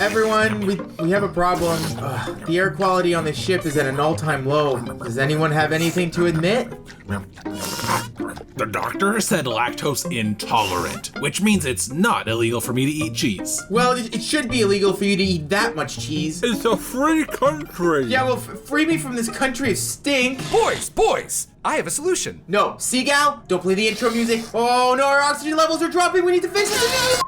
Everyone, we have a problem. The air quality on the ship is at an all-time low. Does anyone have anything to admit? The doctor said lactose intolerant, which means it's not illegal for me to eat cheese. Well, it should be illegal for you to eat that much cheese. It's a free country. Yeah, well, free me from this country of stink. Boys, I have a solution. No, Seagal, don't play the intro music. Oh no, our oxygen levels are dropping. We need to fix this.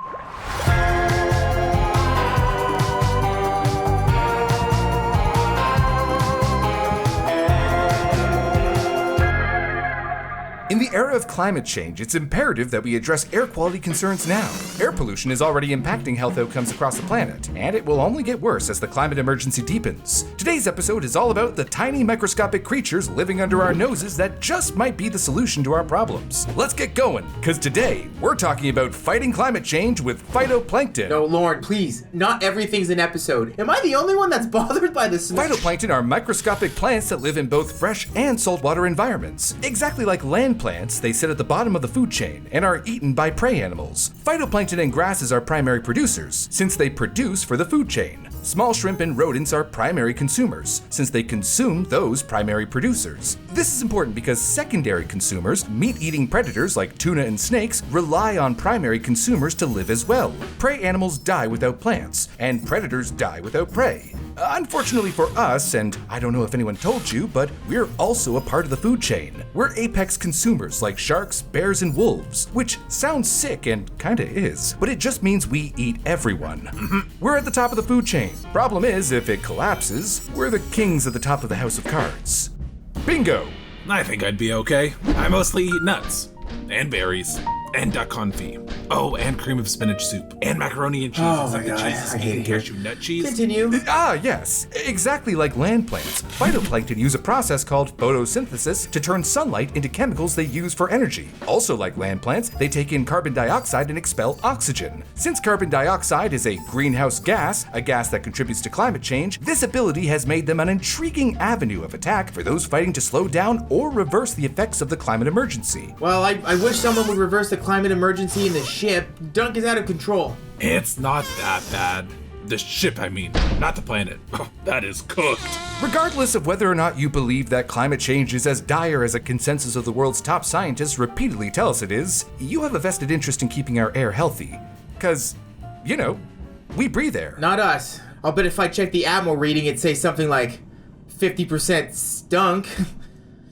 In the era of climate change, it's imperative that we address air quality concerns now. Air pollution is already impacting health outcomes across the planet, and it will only get worse as the climate emergency deepens. Today's episode is all about the tiny microscopic creatures living under our noses that just might be the solution to our problems. Let's get going, because today we're talking about fighting climate change with phytoplankton. No, Lorne, please. Not everything's an episode. Am I the only one that's bothered by this? Phytoplankton are microscopic plants that live in both fresh and saltwater environments. Exactly like land plants, they sit at the bottom of the food chain and are eaten by prey animals. Phytoplankton and grasses are primary producers, since they produce for the food chain. Small shrimp and rodents are primary consumers, since they consume those primary producers. This is important because secondary consumers, meat-eating predators like tuna and snakes, rely on primary consumers to live as well. Prey animals die without plants, and predators die without prey. Unfortunately for us, and I don't know if anyone told you, but we're also a part of the food chain. We're apex consumers like sharks, bears, and wolves, which sounds sick and kinda is, but it just means we eat everyone. We're at the top of the food chain. Problem is, if it collapses, we're the kings at the top of the house of cards. Bingo! I think I'd be okay. I mostly eat nuts and berries and duck confit. Oh, and cream of spinach soup and macaroni and cheese. Oh It's my like God, the cheese is I hate eating it here. cashew nut cheese. Continue. Yes. Exactly like land plants, phytoplankton use a process called photosynthesis to turn sunlight into chemicals they use for energy. Also like land plants, they take in carbon dioxide and expel oxygen. Since carbon dioxide is a greenhouse gas, a gas that contributes to climate change, this ability has made them an intriguing avenue of attack for those fighting to slow down or reverse the effects of the climate emergency. Well, I wish someone would reverse the climate emergency in the ship. Dunk is out of control. It's not that bad. The ship, I mean, not the planet. Oh, that is cooked. Regardless of whether or not you believe that climate change is as dire as a consensus of the world's top scientists repeatedly tell us it is, you have a vested interest in keeping our air healthy. 'Cause, we breathe air. Not us. I'll bet if I check the Atmel reading, it'd say something like 50% stunk.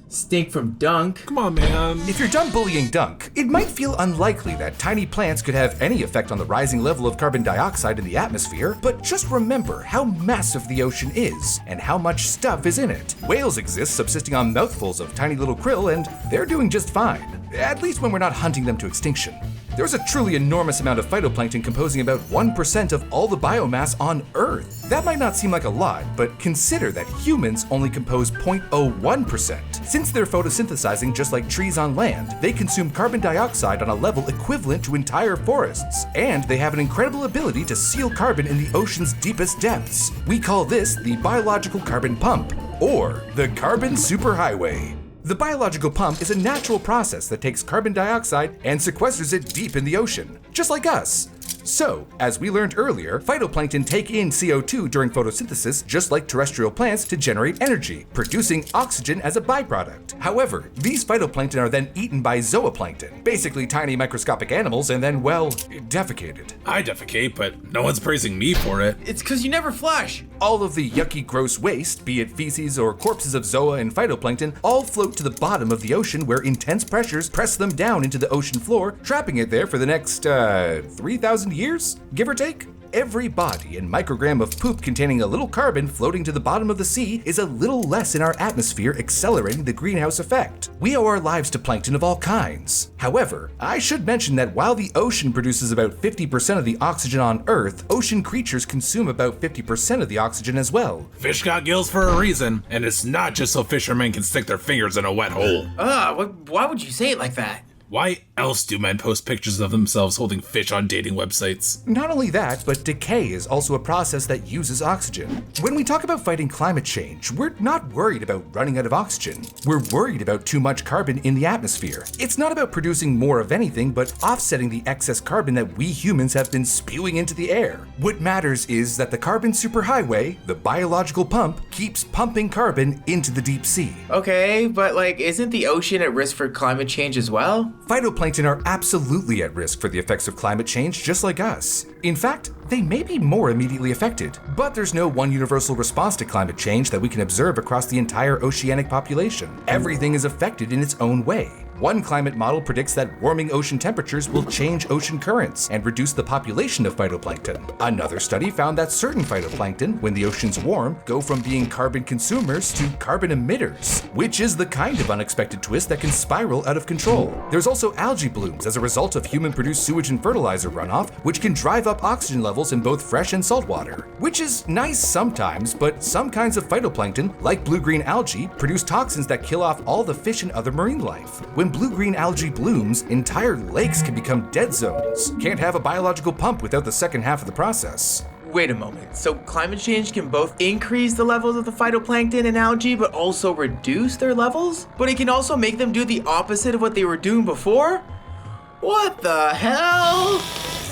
Stink from Dunk. Come on, man. If you're done bullying Dunk, it might feel unlikely that tiny plants could have any effect on the rising level of carbon dioxide in the atmosphere, but just remember how massive the ocean is and how much stuff is in it. Whales exist subsisting on mouthfuls of tiny little krill, and they're doing just fine. At least when we're not hunting them to extinction. There's a truly enormous amount of phytoplankton composing about 1% of all the biomass on Earth. That might not seem like a lot, but consider that humans only compose 0.01%. Since they're photosynthesizing just like trees on land, they consume carbon dioxide on a level equivalent to entire forests. And they have an incredible ability to seal carbon in the ocean's deepest depths. We call this the biological carbon pump, or the carbon superhighway. The biological pump is a natural process that takes carbon dioxide and sequesters it deep in the ocean, just like us. So, as we learned earlier, phytoplankton take in CO2 during photosynthesis just like terrestrial plants to generate energy, producing oxygen as a byproduct. However, these phytoplankton are then eaten by zooplankton, basically tiny microscopic animals, and then, well, defecated. I defecate, but no one's praising me for it. It's 'cause you never flush. All of the yucky, gross waste, be it feces or corpses of zoa and phytoplankton, all float to the bottom of the ocean where intense pressures press them down into the ocean floor, trapping it there for the next, 3,000 years, give or take? Every body and microgram of poop containing a little carbon floating to the bottom of the sea is a little less in our atmosphere, accelerating the greenhouse effect. We owe our lives to plankton of all kinds. However, I should mention that while the ocean produces about 50% of the oxygen on Earth, ocean creatures consume about 50% of the oxygen as well. Fish got gills for a reason, and it's not just so fishermen can stick their fingers in a wet hole. Why would you say it like that? Why else do men post pictures of themselves holding fish on dating websites? Not only that, but decay is also a process that uses oxygen. When we talk about fighting climate change, we're not worried about running out of oxygen. We're worried about too much carbon in the atmosphere. It's not about producing more of anything, but offsetting the excess carbon that we humans have been spewing into the air. What matters is that the carbon superhighway, the biological pump, keeps pumping carbon into the deep sea. Okay, but isn't the ocean at risk for climate change as well? Phytoplankton are absolutely at risk for the effects of climate change, just like us. In fact, they may be more immediately affected, but there's no one universal response to climate change that we can observe across the entire oceanic population. Everything is affected in its own way. One climate model predicts that warming ocean temperatures will change ocean currents and reduce the population of phytoplankton. Another study found that certain phytoplankton, when the oceans warm, go from being carbon consumers to carbon emitters, which is the kind of unexpected twist that can spiral out of control. There's also algae blooms as a result of human-produced sewage and fertilizer runoff, which can drive up oxygen levels in both fresh and salt water. Which is nice sometimes, but some kinds of phytoplankton, like blue-green algae, produce toxins that kill off all the fish and other marine life. When blue-green algae blooms, entire lakes can become dead zones. Can't have a biological pump without the second half of the process. Wait a moment. So climate change can both increase the levels of the phytoplankton and algae, but also reduce their levels? But it can also make them do the opposite of what they were doing before? What the hell?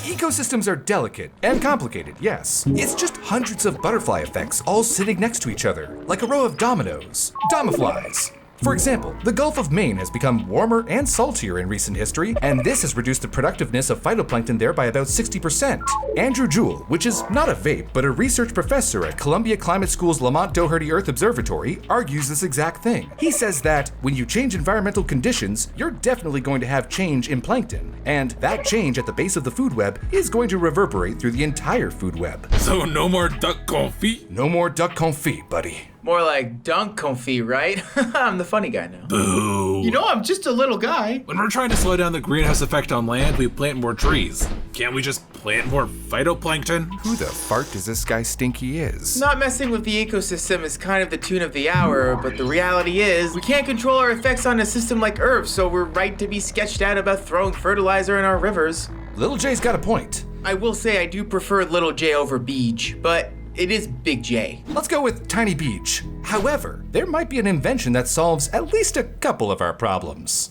Ecosystems are delicate and complicated, yes. It's just hundreds of butterfly effects all sitting next to each other, like a row of dominoes. Domiflies. For example, the Gulf of Maine has become warmer and saltier in recent history, and this has reduced the productiveness of phytoplankton there by about 60%. Andrew Jewell, which is not a vape, but a research professor at Columbia Climate School's Lamont Doherty Earth Observatory, argues this exact thing. He says that when you change environmental conditions, you're definitely going to have change in plankton, and that change at the base of the food web is going to reverberate through the entire food web. So no more duck confit? No more duck confit, buddy. More like dunk confit, right? I'm the funny guy now. Boo. You know, I'm just a little guy. When we're trying to slow down the greenhouse effect on land, we plant more trees. Can't we just plant more phytoplankton? Who the fart does this guy think he is? Not messing with the ecosystem is kind of the tune of the hour, but the reality is, we can't control our effects on a system like Earth, so we're right to be sketched out about throwing fertilizer in our rivers. Little J's got a point. I will say I do prefer Little J over Beach, but it is Big J. Let's go with Tiny Beach. However, there might be an invention that solves at least a couple of our problems.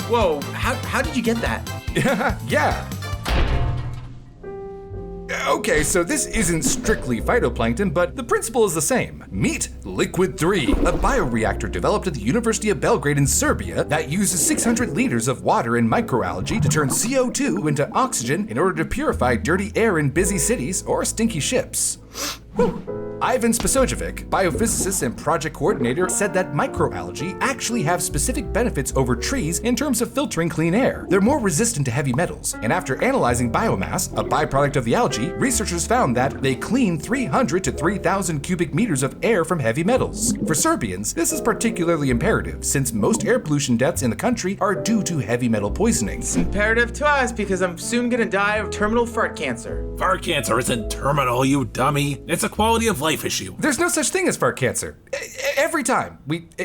Whoa, how did you get that? Yeah. Okay, so this isn't strictly phytoplankton, but the principle is the same. Meet Liquid 3, a bioreactor developed at the University of Belgrade in Serbia that uses 600 liters of water and microalgae to turn CO2 into oxygen in order to purify dirty air in busy cities or stinky ships. Ivan Spasojevic, biophysicist and project coordinator, said that microalgae actually have specific benefits over trees in terms of filtering clean air. They're more resistant to heavy metals, and after analyzing biomass, a byproduct of the algae, researchers found that they clean 300 to 3,000 cubic meters of air from heavy metals. For Serbians, this is particularly imperative, since most air pollution deaths in the country are due to heavy metal poisoning. It's imperative to us because I'm soon gonna die of terminal fart cancer. Fart cancer isn't terminal, you dummy. It's a quality of life issue. There's no such thing as fart cancer. Every time.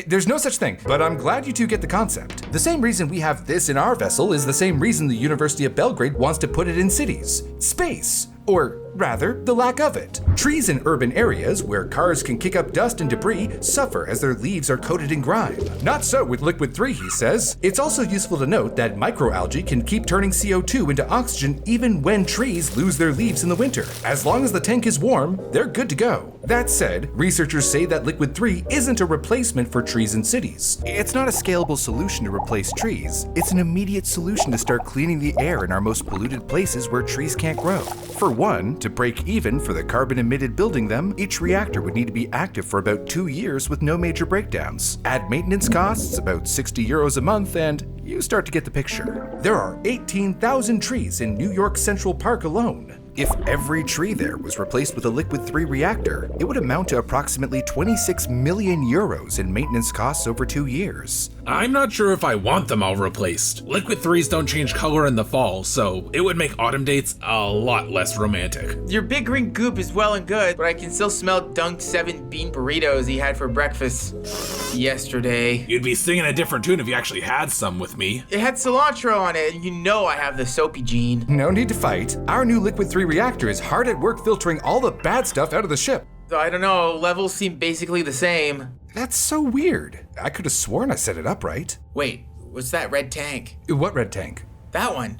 There's no such thing. But I'm glad you two get the concept. The same reason we have this in our vessel is the same reason the University of Belgrade wants to put it in cities. Space. Or rather, the lack of it. Trees in urban areas where cars can kick up dust and debris suffer as their leaves are coated in grime. Not so with Liquid 3, he says. It's also useful to note that microalgae can keep turning CO2 into oxygen even when trees lose their leaves in the winter. As long as the tank is warm, they're good to go. That said, researchers say that Liquid 3 isn't a replacement for trees in cities. It's not a scalable solution to replace trees. It's an immediate solution to start cleaning the air in our most polluted places where trees can't grow. For one, to break even for the carbon emitted building them, each reactor would need to be active for about 2 years with no major breakdowns. Add maintenance costs, about 60 euros a month, and you start to get the picture. There are 18,000 trees in New York Central Park alone. If every tree there was replaced with a Liquid 3 reactor, it would amount to approximately 26 million euros in maintenance costs over 2 years. I'm not sure if I want them all replaced. Liquid 3s don't change color in the fall, so it would make autumn dates a lot less romantic. Your big green goop is well and good, but I can still smell Dunk's 7 bean burritos he had for breakfast yesterday. You'd be singing a different tune if you actually had some with me. It had cilantro on it, and you know I have the soapy gene. No need to fight. Our new Liquid 3 reactor is hard at work filtering all the bad stuff out of the ship. I don't know, levels seem basically the same. That's so weird. I could have sworn I set it up right. Wait, what's that red tank? What red tank? That one.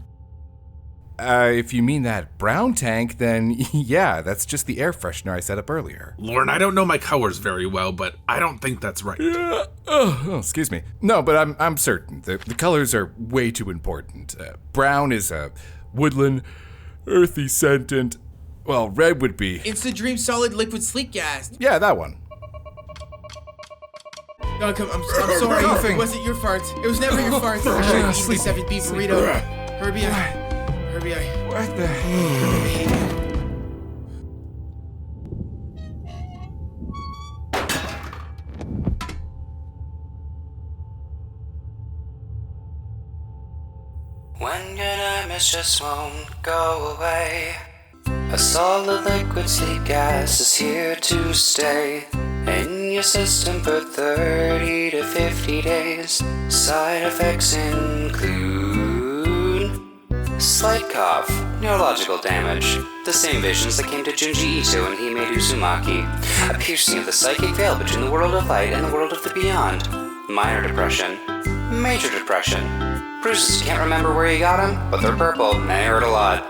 If you mean that brown tank, then yeah, that's just the air freshener I set up earlier. Lorne, I don't know my colors very well, but I don't think that's right. Excuse me. No, but I'm certain. The colors are way too important. Brown is woodland, earthy scented. Well, red would be... It's the Dream Solid Liquid Sleek Gas. Yeah, that one. Duncan, I'm sorry. Coughing. It wasn't your farts. It was never your farts. I should have eaten the 7 beef burrito. Herbie, What the... When your nightmares just won't go away, a solid liquid sleep gas is here to stay. In your system for 30 to 50 days. Side effects include slight cough, neurological damage, the same visions that came to Junji Ito when he made Uzumaki, a piercing of the psychic veil between the world of light and the world of the beyond, minor depression, major depression, bruises you can't remember where you got them, but they're purple and they hurt a lot.